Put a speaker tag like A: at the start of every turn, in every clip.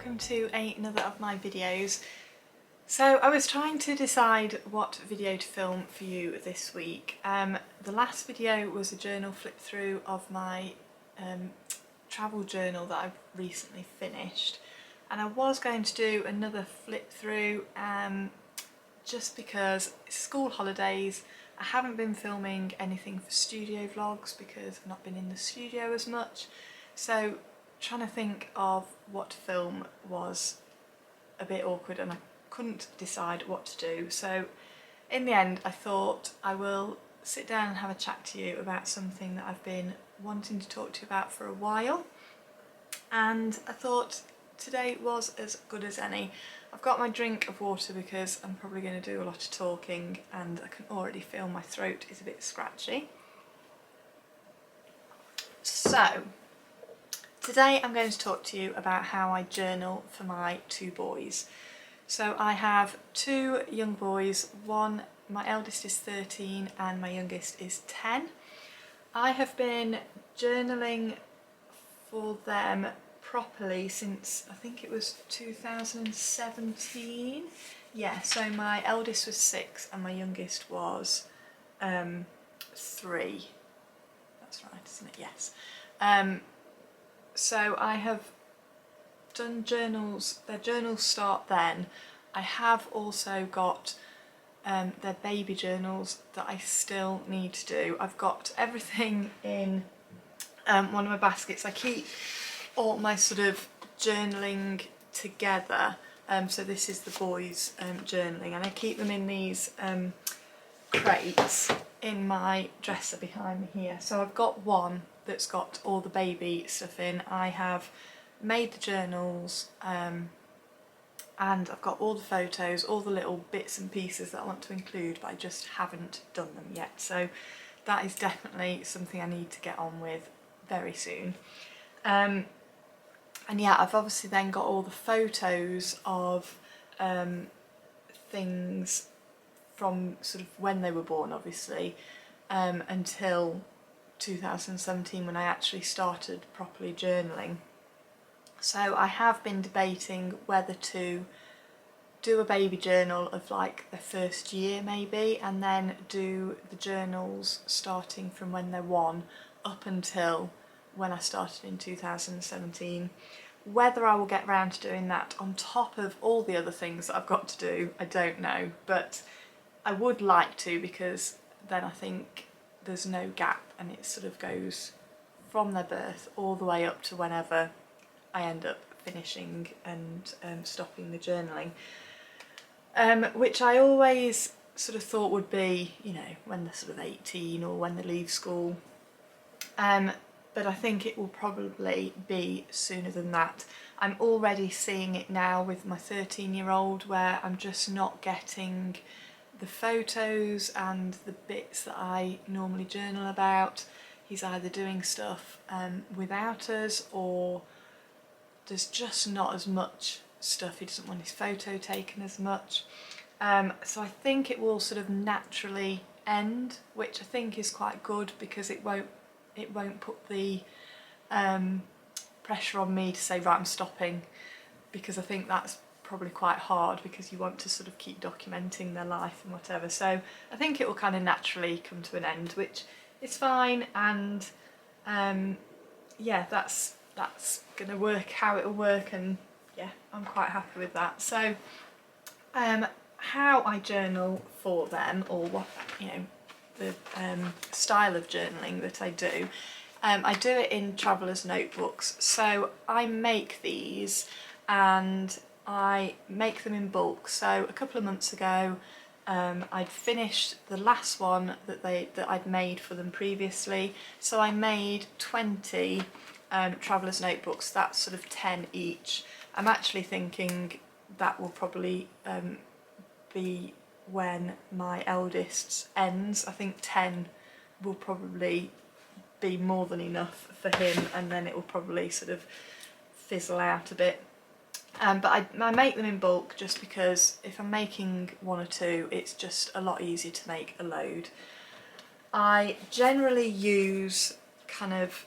A: welcome to another of my videos. So I was trying to decide what video to film for you this week. The last video was a journal flip through of my travel journal that I've recently finished, and I was going to do another flip through just because it's school holidays. I haven't been filming anything for studio vlogs because I've not been in the studio as much, so trying to think of what to film was a bit awkward and I couldn't decide what to do. So in the end I thought I will sit down and have a chat to you about something that I've been wanting to talk to you about for a while, and I thought today was as good as any. I've got my drink of water because I'm probably going to do a lot of talking and I can already feel my throat is a bit scratchy. So today I'm going to talk to you about how I journal for my two boys. So I have two young boys, my eldest is 13 and my youngest is 10. I have been journaling for them properly since I think it was 2017. Yeah, so my eldest was 6 and my youngest was 3. That's right, isn't it? Yes. So I have done journals, their journals start then. I have also got their baby journals that I still need to do. I've got everything in one of my baskets. I keep all my sort of journaling together. So this is the boys' journaling, and I keep them in these crates in my dresser behind me here. So I've got one that's got all the baby stuff in. I have made the journals and I've got all the photos, all the little bits and pieces that I want to include, but I just haven't done them yet. So that is definitely something I need to get on with very soon. And yeah, I've obviously then got all the photos of things from sort of when they were born, obviously, until 2017 when I actually started properly journaling. So I have been debating whether to do a baby journal of like the first year maybe, and then do the journals starting from when they're 1 up until when I started in 2017. Whether I will get round to doing that on top of all the other things that I've got to do, I don't know, but I would like to, because then I think there's no gap and it sort of goes from their birth all the way up to whenever I end up finishing and stopping the journaling, which I always sort of thought would be, you know, when they're sort of 18 or when they leave school, but I think it will probably be sooner than that. I'm already seeing it now with my 13-year-old, where I'm just not getting the photos and the bits that I normally journal about. He's either doing stuff without us, or there's just not as much stuff. He doesn't want his photo taken as much. So I think it will sort of naturally end, which I think is quite good, because it won't put the pressure on me to say, right, I'm stopping, because I think that's probably quite hard, because you want to sort of keep documenting their life and whatever. So I think it will kind of naturally come to an end, which is fine, and yeah, that's going to work how it'll work, and yeah, I'm quite happy with that. So how I journal for them, or what, you know, the style of journaling that I do it in traveller's notebooks. So I make these and I make them in bulk. So a couple of months ago I'd finished the last one that I'd made for them previously, so I made 20 traveller's notebooks. That's sort of 10 each. I'm actually thinking that will probably be when my eldest's ends. I think 10 will probably be more than enough for him, and then it will probably sort of fizzle out a bit. But I make them in bulk just because if I'm making 1 or 2, it's just a lot easier to make a load. I generally use kind of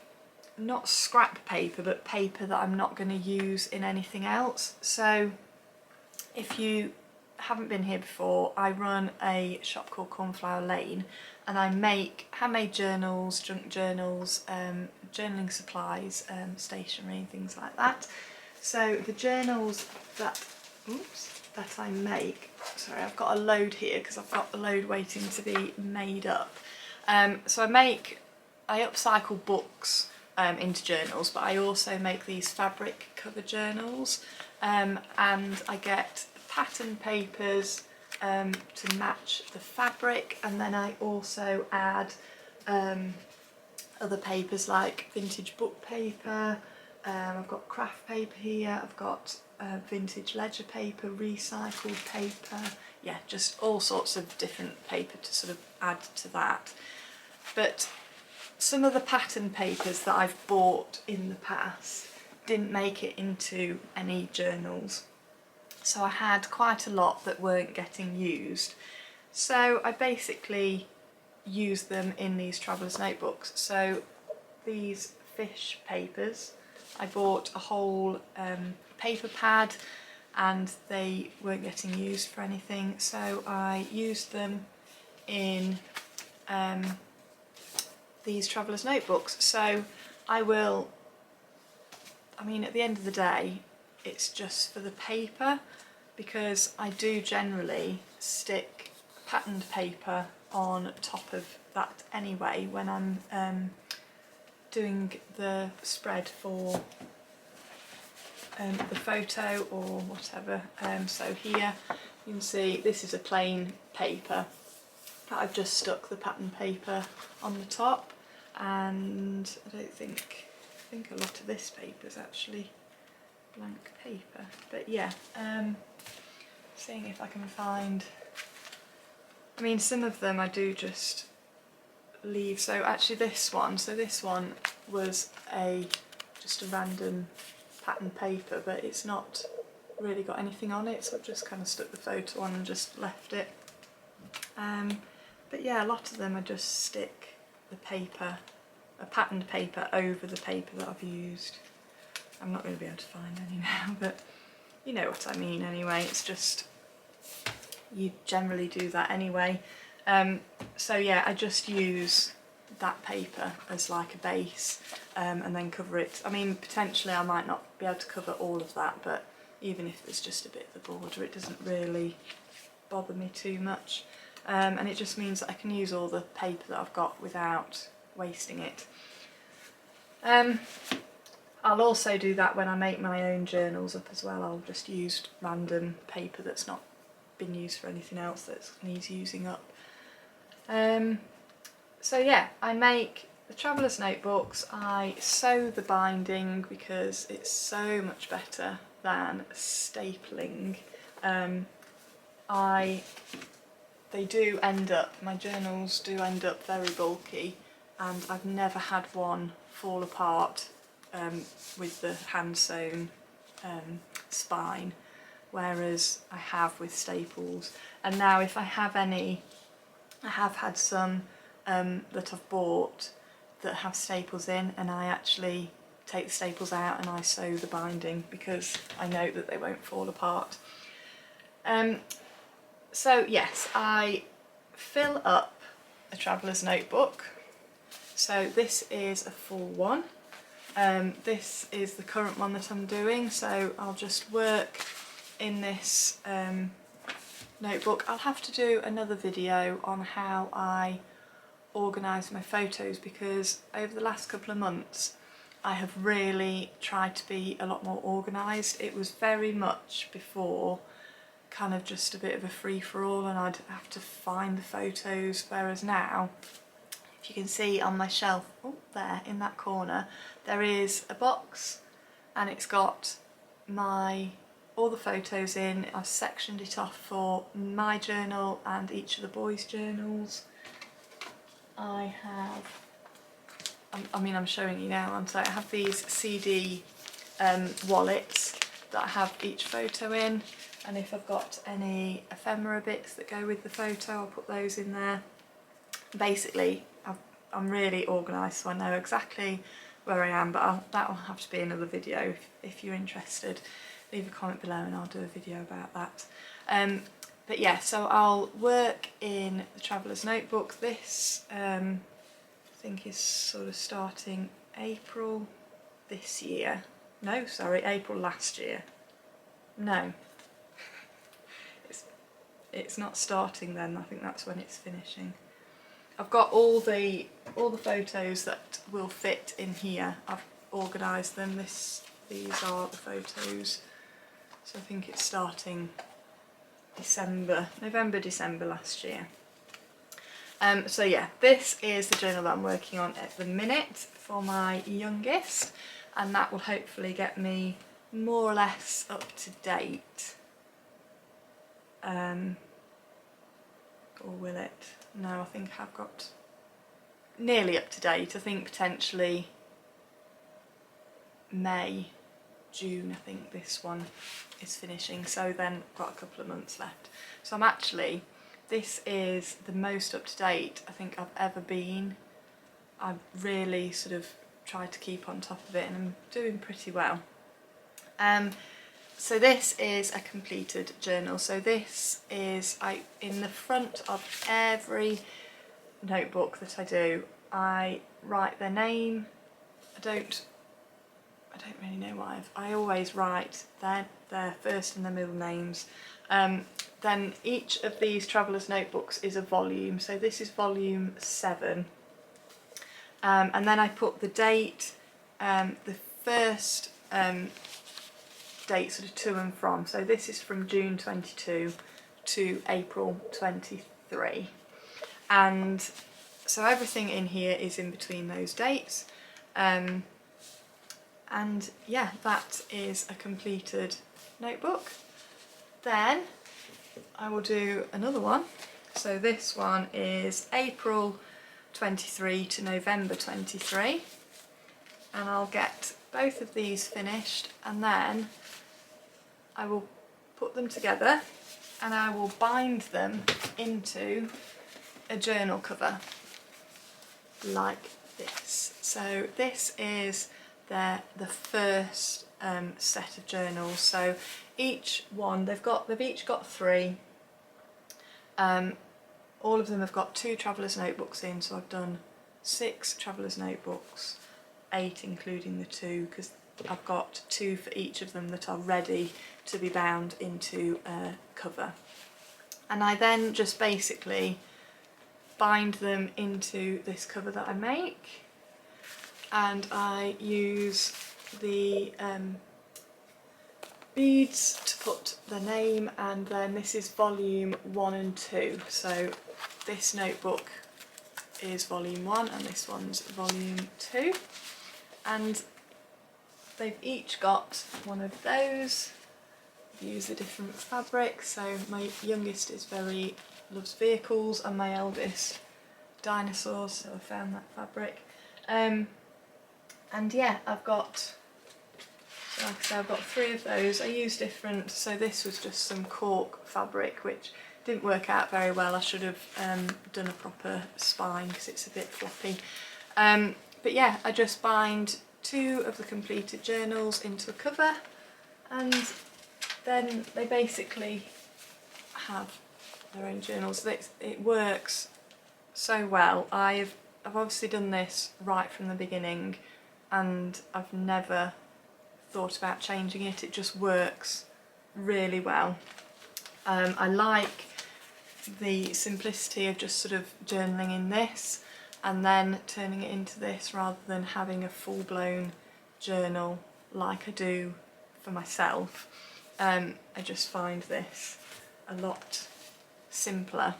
A: not scrap paper, but paper that I'm not going to use in anything else. So if you haven't been here before, I run a shop called Cornflower Lane, and I make handmade journals, junk journals, journaling supplies, stationery, things like that. So the journals that I make, sorry, I've got a load here because I've got the load waiting to be made up. So I upcycle books into journals, but I also make these fabric cover journals, and I get pattern papers to match the fabric, and then I also add other papers like vintage book paper, I've got craft paper here, I've got vintage ledger paper, recycled paper, yeah, just all sorts of different paper to sort of add to that. But some of the pattern papers that I've bought in the past didn't make it into any journals. So I had quite a lot that weren't getting used. So I basically used them in these traveller's notebooks. So these fish papers, I bought a whole paper pad and they weren't getting used for anything. So I used them in these traveller's notebooks. So I mean, at the end of the day, it's just for the paper, because I do generally stick patterned paper on top of that anyway when I'm doing the spread for the photo or whatever. So here you can see this is a plain paper, but I've just stuck the pattern paper on the top, and I think a lot of this paper is actually blank paper, but yeah, seeing if I can find, I mean, some of them I do just leave. So actually this one was just a random pattern paper, but it's not really got anything on it, so I've just kind of stuck the photo on and just left it. But yeah, a lot of them I just stick the paper, a patterned paper, over the paper that I've used. I'm not going to be able to find any now, but you know what I mean anyway. It's just, you generally do that anyway. So yeah, I just use that paper as like a base, and then cover it. I mean, potentially I might not be able to cover all of that, but even if there's just a bit of the border, it doesn't really bother me too much. And it just means that I can use all the paper that I've got without wasting it. I'll also do that when I make my own journals up as well. I'll just use random paper that's not been used for anything else that needs using up. So yeah, I make the traveller's notebooks. I sew the binding because it's so much better than stapling. They do end up, my journals do end up very bulky, and I've never had one fall apart with the hand sewn spine, whereas I have with staples. And now if I have any, I have had some that I've bought that have staples in, and I actually take the staples out and I sew the binding because I know that they won't fall apart. So yes, I fill up a traveller's notebook. So this is a full one. This is the current one that I'm doing, so I'll just work in this notebook. I'll have to do another video on how I organise my photos, because over the last couple of months I have really tried to be a lot more organised. It was very much before kind of just a bit of a free-for-all, and I'd have to find the photos, whereas now, if you can see on my shelf, oh, there in that corner, there is a box and it's got all the photos in. I've sectioned it off for my journal and each of the boys' journals. I I'm showing you now, aren't I? I have these CD wallets that I have each photo in, and if I've got any ephemera bits that go with the photo, I'll put those in there. Basically, I'm really organised, so I know exactly where I am, but that will have to be another video if you're interested. Leave a comment below and I'll do a video about that. But yeah, so I'll work in the Traveller's Notebook. This I think is sort of starting April this year. No, sorry, April last year. No, it's not starting then. I think that's when it's finishing. I've got all the photos that will fit in here. I've organised them. These are the photos. So I think it's starting November, December last year. So yeah, this is the journal that I'm working on at the minute for my youngest, and that will hopefully get me more or less up to date. Or will it? No, I think I've got nearly up to date. I think potentially May, June, I think this one is finishing, so then I've got a couple of months left. So this is the most up to date I think I've ever been. I've really sort of tried to keep on top of it and I'm doing pretty well. So this is a completed journal. So this is, in the front of every notebook that I do, I write their name. I don't really know why. I always write their first and their middle names. Then each of these Traveller's Notebooks is a volume. So this is volume 7. And then I put the date, the first date sort of to and from. So this is from June 22 to April 23. And so everything in here is in between those dates. And yeah, that is a completed notebook. Then I will do another one. So this one is April 23 to November 23. And I'll get both of these finished and then I will put them together and I will bind them into a journal cover like this. So this is the first set of journals. So each one, they've each got 3. All of them have got 2 Traveller's Notebooks in, so I've done 6 Traveller's Notebooks, 8 including the 2, because I've got 2 for each of them that are ready to be bound into a cover. And I then just basically bind them into this cover that I make, and I use the beads to put the name, and then this is volume 1 and 2. So this notebook is volume 1 and this one's volume 2, and they've each got one of those. I've used a different fabric, so my youngest loves vehicles and my eldest dinosaurs, so I found that fabric. And yeah, I've got, like I said, I've got 3 of those. I use different, so this was just some cork fabric which didn't work out very well. I should have done a proper spine because it's a bit floppy. But yeah, I just bind 2 of the completed journals into a cover, and then they basically have their own journals. It works so well. I've obviously done this right from the beginning and I've never thought about changing it. It just works really well. I like the simplicity of just sort of journaling in this and then turning it into this, rather than having a full-blown journal like I do for myself. I just find this a lot simpler.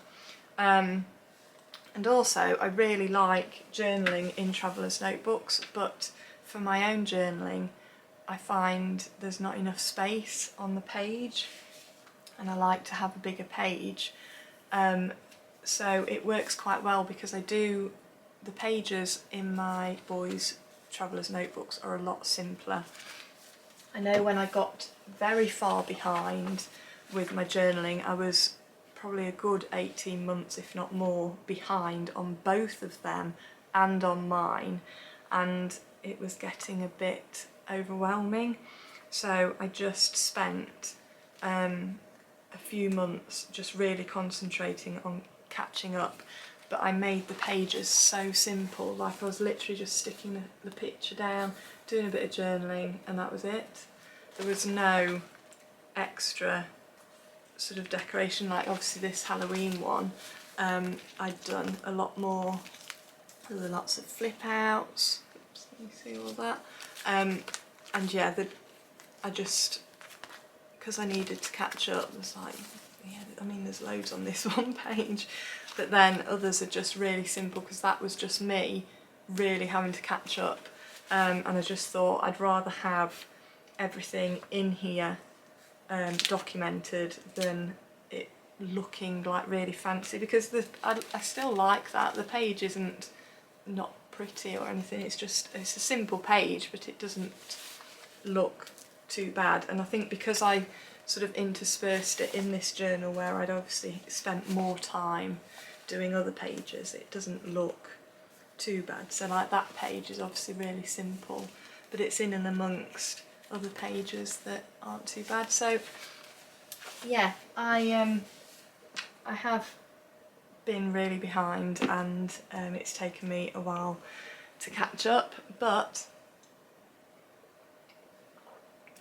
A: And also I really like journaling in Traveller's Notebooks, but for my own journaling I find there's not enough space on the page and I like to have a bigger page. So it works quite well because the pages in my boys' Traveller's Notebooks are a lot simpler. I know when I got very far behind with my journaling, I was probably a good 18 months, if not more, behind on both of them and on mine. And it was getting a bit overwhelming. So I just spent a few months just really concentrating on catching up, but I made the pages so simple. Like I was literally just sticking the picture down, doing a bit of journaling, and that was it. There was no extra sort of decoration, like obviously this Halloween one, I'd done a lot more. There were lots of flip outs. Oops, let me see all that. And yeah, I just, because I needed to catch up, was like, yeah, I mean there's loads on this one page, but then others are just really simple because that was just me really having to catch up, and I just thought I'd rather have everything in here documented than it looking like really fancy, because I still like that. The page isn't not pretty or anything, it's a simple page, but it doesn't look too bad. And I think because I sort of interspersed it in this journal where I'd obviously spent more time doing other pages, it doesn't look too bad. So like that page is obviously really simple, but it's in and amongst other pages that aren't too bad. So yeah, I have been really behind, and it's taken me a while to catch up, but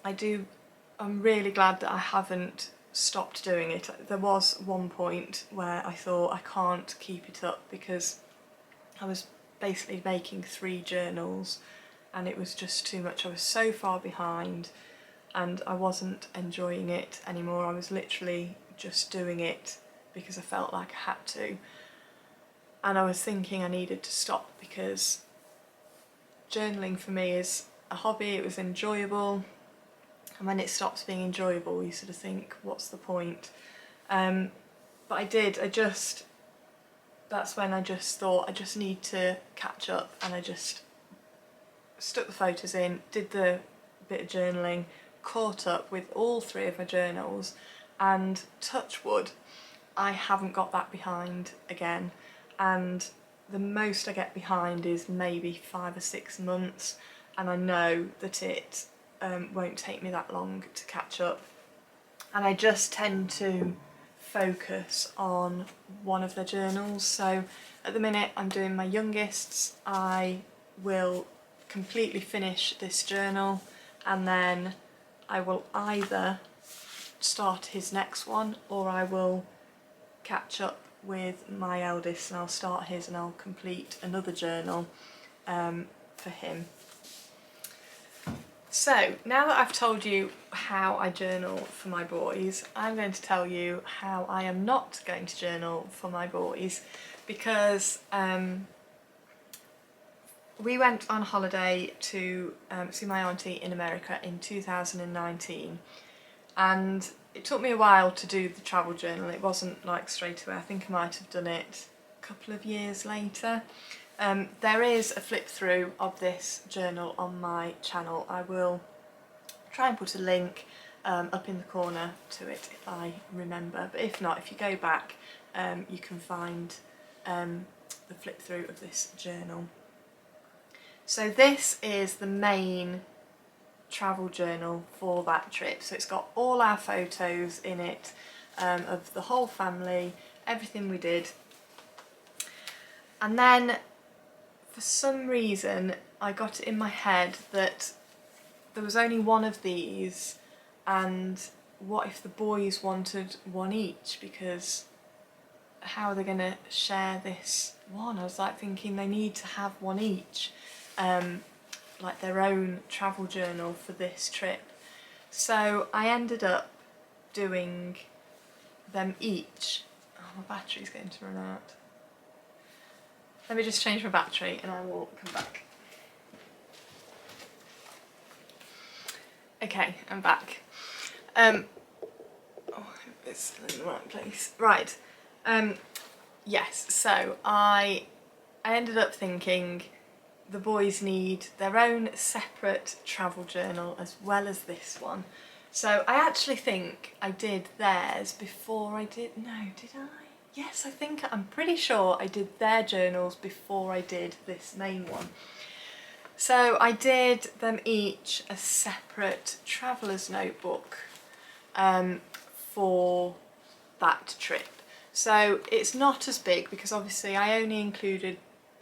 A: I'm really glad that I haven't stopped doing it. There was one point where I thought I can't keep it up because I was basically making 3 journals and it was just too much. I was so far behind and I wasn't enjoying it anymore. I was literally just doing it because I felt like I had to. And I was thinking I needed to stop because journaling for me is a hobby, it was enjoyable. And when it stops being enjoyable, you sort of think, what's the point? But that's when I just thought I just need to catch up, and I just stuck the photos in, did the bit of journaling, caught up with all 3 of my journals, and touch wood, I haven't got that behind again. And the most I get behind is maybe 5 or 6 months, and I know that it won't take me that long to catch up. And I just tend to focus on one of the journals. So at the minute I'm doing my youngest's. I will completely finish this journal and then I will either start his next one or I will catch up with my eldest and I'll start his and I'll complete another journal for him. So now that I've told you how I journal for my boys, I'm going to tell you how I am not going to journal for my boys, because we went on holiday to see my auntie in America in 2019, and it took me a while to do the travel journal. It wasn't like straight away. I think I might have done it a couple of years later. There is a flip through of this journal on my channel. I will try and put a link up in the corner to it if I remember, but if not, if you go back you can find the flip through of this journal. So this is the main travel journal for that trip. So it's got all our photos in it of the whole family, everything we did. And then for some reason I got it in my head that there was only one of these, and what if the boys wanted one each, because how are they going to share this one? I was like thinking they need to have one each, like their own travel journal for this trip. So I ended up doing them each. Oh, my battery's going to run out. Let me just change my battery and I will come back. Okay, I'm back. Oh, it's in the right place. Right. Yes, so I ended up thinking the boys need their own separate travel journal as well as this one. So I actually think I did theirs before I did, no, did I? Yes, I'm pretty sure I did their journals before I did this main one. So I did them each a separate traveller's notebook for that trip. So it's not as big because obviously I only included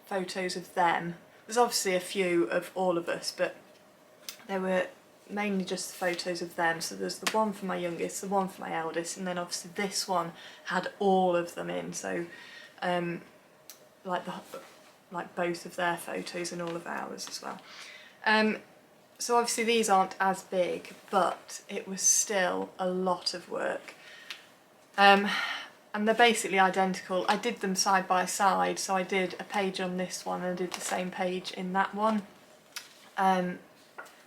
A: photos of them. There's obviously a few of all of us, but they were mainly just the photos of them. So there's the one for my youngest, the one for my eldest, and then obviously this one had all of them in. So like both of their photos and all of ours as well. So obviously these aren't as big, but it was still a lot of work. And they're basically identical. I did them side by side, so I did a page on this one and I did the same page in that one,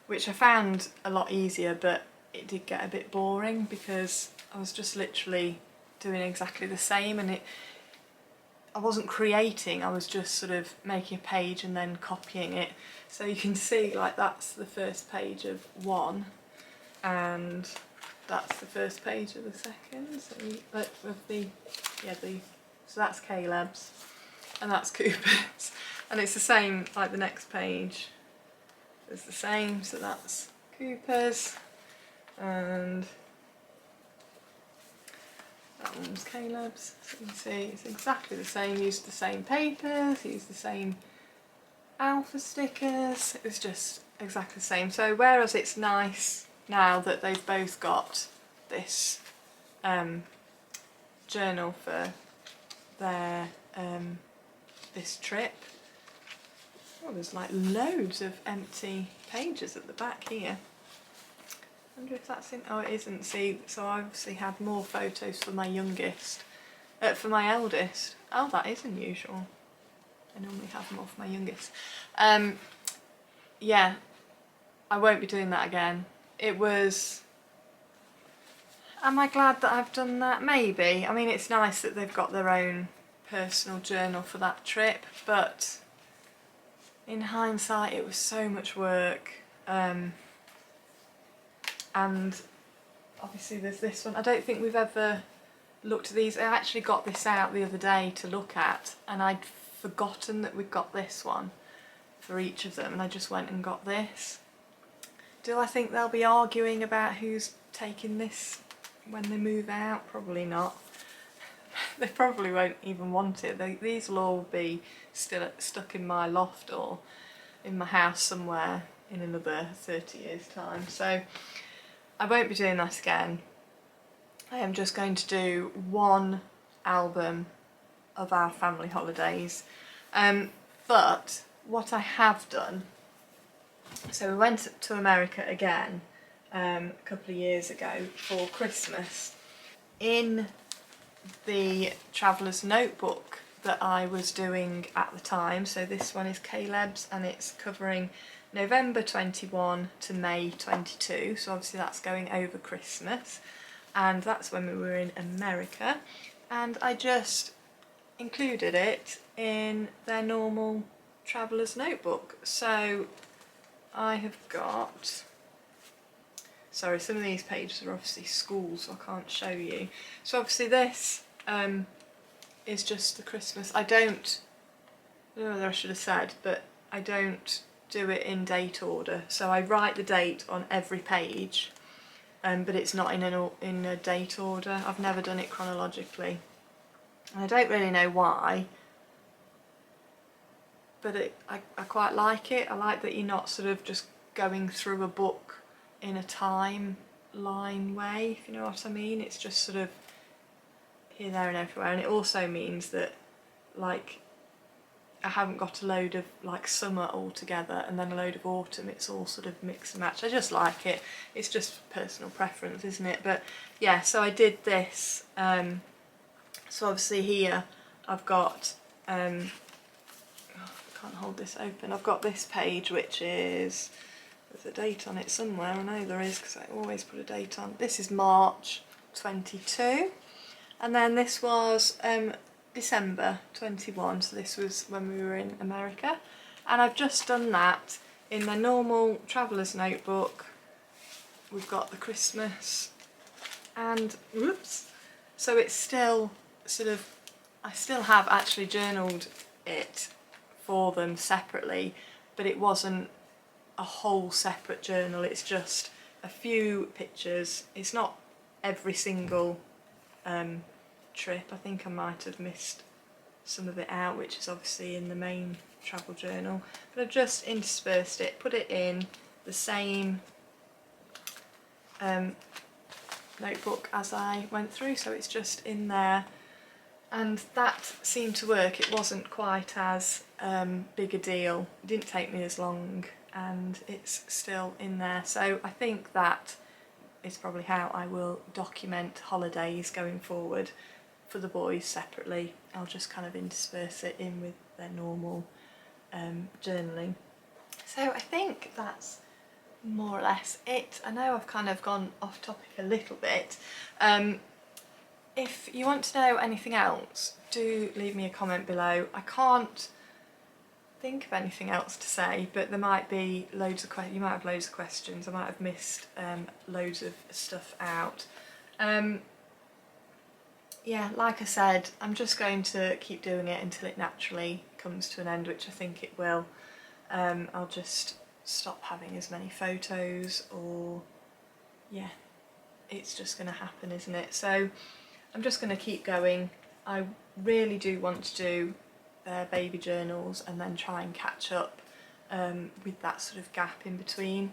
A: which I found a lot easier, but it did get a bit boring because I was just literally doing exactly the same, and I wasn't creating, I was just sort of making a page and then copying it. So you can see, like, that's the first page of one, and that's the first page of the second. So so that's Caleb's, and that's Cooper's, and it's the same. Like the next page is the same. So that's Cooper's, and that one's Caleb's. So you can see it's exactly the same. Used the same papers. Used the same alpha stickers. It was just exactly the same. So whereas it's nice now that they've both got this journal for their this trip. Oh, there's like loads of empty pages at the back here. I wonder if that's in. Oh, it isn't. See, so I obviously had more photos for my youngest, for my eldest. Oh, that is unusual. I normally have more for my youngest. Yeah, I won't be doing that again. It was. Am I glad that I've done that? Maybe. I mean, it's nice that they've got their own personal journal for that trip, but in hindsight, it was so much work. And obviously there's this one. I don't think we've ever looked at these. I actually got this out the other day to look at, and I'd forgotten that we'd got this one for each of them, and I just went and got this. Do I think they'll be arguing about who's taking this when they move out? Probably not. They probably won't even want it. These will all be still stuck in my loft or in my house somewhere in another 30 years time. So I won't be doing that again. I am just going to do one album of our family holidays. But what I have done, so we went to America again a couple of years ago for Christmas. In the traveller's notebook that I was doing at the time, so this one is Caleb's and it's covering November 21 to May 22, so obviously that's going over Christmas, and that's when we were in America, and I just included it in their normal traveller's notebook. So I have got, sorry, some of these pages are obviously school, so I can't show you. So obviously this is just the Christmas. I don't know whether I should have said, but I don't do it in date order. So I write the date on every page, but it's not in a date order. I've never done it chronologically. And I don't really know why, but I quite like it. I like that you're not sort of just going through a book in a timeline way, if you know what I mean. It's just sort of here, there and everywhere, and it also means that, like, I haven't got a load of like summer all together and then a load of autumn. It's all sort of mix and match. I just like it. It's just personal preference, isn't it? But yeah, so I did this. So obviously here I've got, I can't hold this open. I've got this page which is, there's a date on it somewhere. I know there is because I always put a date on. This is March 22. And then this was December 21, so this was when we were in America. And I've just done that in my normal traveller's notebook. We've got the Christmas and, whoops, so it's still sort of, I still have actually journaled it for them separately, but it wasn't a whole separate journal. It's just a few pictures. It's not every single trip. I think I might have missed some of it out, which is obviously in the main travel journal, but I've just interspersed it, put it in the same notebook as I went through, so it's just in there, and that seemed to work. It wasn't quite as big a deal, it didn't take me as long, and it's still in there. So I think that is probably how I will document holidays going forward. For the boys separately, I'll just kind of intersperse it in with their normal journaling. So I think that's more or less it. I know I've kind of gone off topic a little bit. If you want to know anything else, do leave me a comment below. I can't think of anything else to say, but there might be loads of you might have loads of questions. I might have missed loads of stuff out. Yeah, like I said, I'm just going to keep doing it until it naturally comes to an end, which I think it will. I'll just stop having as many photos, or yeah, it's just going to happen, isn't it? So I'm just going to keep going. I really do want to do their baby journals and then try and catch up with that sort of gap in between.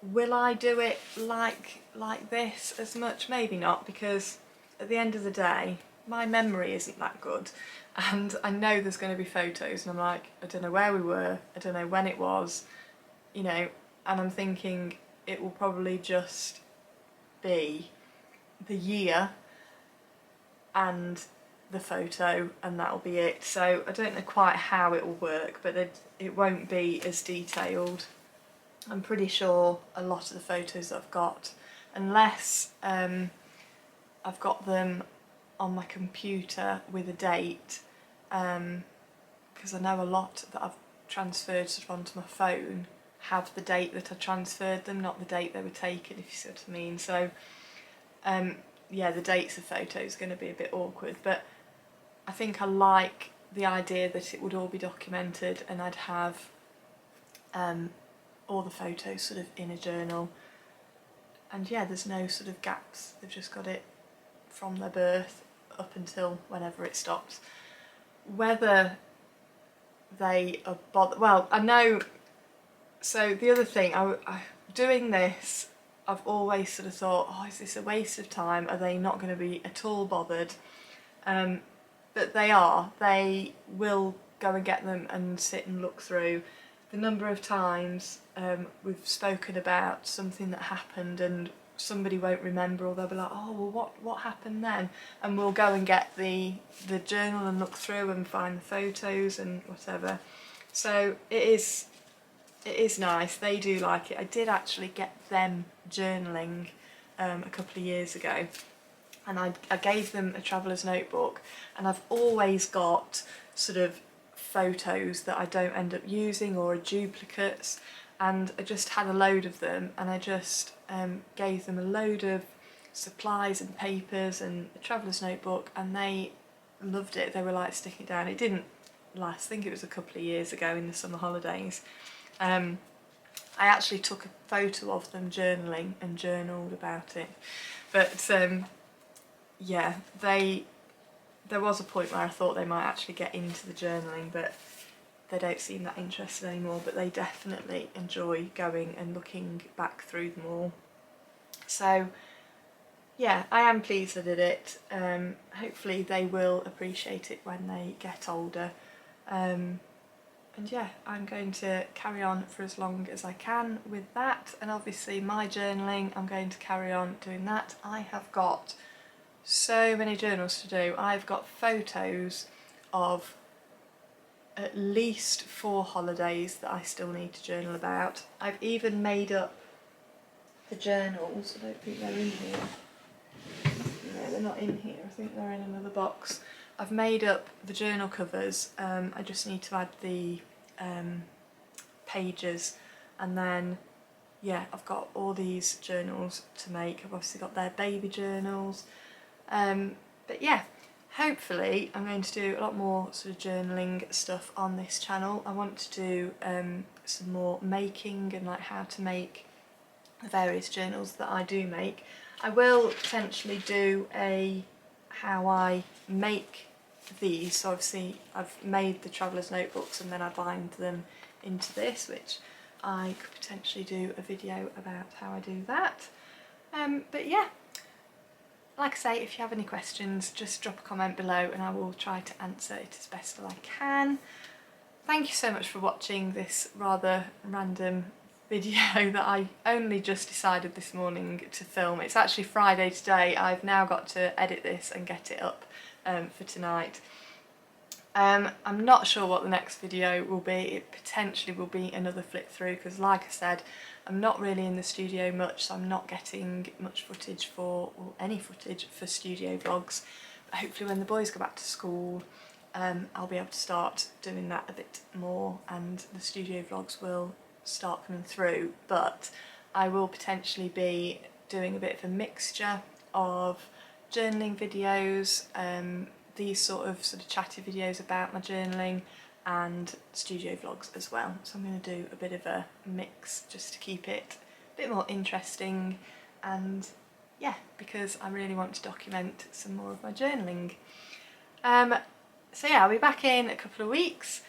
A: Will I do it like this as much? Maybe not, because at the end of the day, my memory isn't that good, and I know there's going to be photos and I'm like, I don't know where we were, I don't know when it was, you know, and I'm thinking it will probably just be the year and the photo, and that'll be it. So I don't know quite how it will work, but it won't be as detailed. I'm pretty sure a lot of the photos I've got, unless I've got them on my computer with a date, because I know a lot that I've transferred sort of onto my phone have the date that I transferred them, not the date they were taken, if you see what I mean. So yeah, the dates of photos are going to be a bit awkward, but I think I like the idea that it would all be documented and I'd have all the photos sort of in a journal, and yeah, there's no sort of gaps. They've just got it from their birth up until whenever it stops. Whether they are bothered, well, I know. So the other thing, doing this, I've always sort of thought, oh, is this a waste of time? Are they not going to be at all bothered? But they are. They will go and get them and sit and look through. The number of times we've spoken about something that happened and somebody won't remember, or they'll be like, oh, well, what happened then? And we'll go and get the journal and look through and find the photos and whatever. So it is nice. They do like it. I did actually get them journaling a couple of years ago, and I gave them a traveller's notebook, and I've always got sort of photos that I don't end up using or are duplicates, and I just had a load of them, and I just gave them a load of supplies and papers and a traveller's notebook, and they loved it. They were like sticking it down. It didn't last. I think it was a couple of years ago in the summer holidays. I actually took a photo of them journaling and journaled about it, but yeah, there was a point where I thought they might actually get into the journaling, but they don't seem that interested anymore. But they definitely enjoy going and looking back through them all. So yeah, I am pleased I did it. Hopefully they will appreciate it when they get older. And yeah, I'm going to carry on for as long as I can with that, and obviously my journaling, I'm going to carry on doing that. I have got so many journals to do. I've got photos of at least 4 holidays that I still need to journal about. I've even made up the journals. I don't think they're in here. No, they're not in here. I think they're in another box. I've made up the journal covers. I just need to add the pages, and then yeah, I've got all these journals to make. I've obviously got their baby journals, but yeah, hopefully I'm going to do a lot more sort of journaling stuff on this channel. I want to do some more making and like how to make the various journals that I do make. I will potentially do a how I make these, so obviously I've made the traveller's notebooks and then I bind them into this, which I could potentially do a video about how I do that. But yeah, like I say, if you have any questions, just drop a comment below and I will try to answer it as best as I can. Thank you so much for watching this rather random video that I only just decided this morning to film. It's actually Friday today. I've now got to edit this and get it up for tonight. I'm not sure what the next video will be. It potentially will be another flip through because, like I said, I'm not really in the studio much, so I'm not getting much footage for, or any footage for studio vlogs. But hopefully when the boys go back to school, I'll be able to start doing that a bit more and the studio vlogs will start coming through. But I will potentially be doing a bit of a mixture of journaling videos, these sort of chatty videos about my journaling, and studio vlogs as well. So I'm going to do a bit of a mix just to keep it a bit more interesting, and yeah, because I really want to document some more of my journaling. So yeah, I'll be back in a couple of weeks.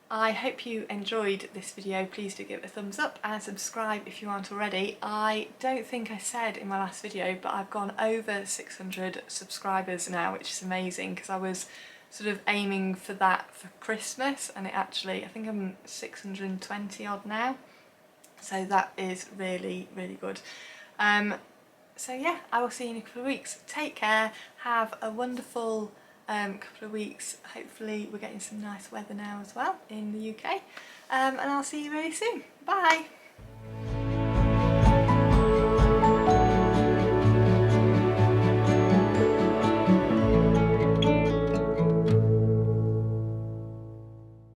A: I hope you enjoyed this video. Please do give it a thumbs up and subscribe if you aren't already. I don't think I said in my last video, but I've gone over 600 subscribers now, which is amazing because I was sort of aiming for that for Christmas, and it actually, I think I'm 620 odd now. So that is really, really good. So yeah, I will see you in a couple of weeks. Take care, have a wonderful couple of weeks. Hopefully we're getting some nice weather now as well in the UK, and I'll see you really soon. Bye!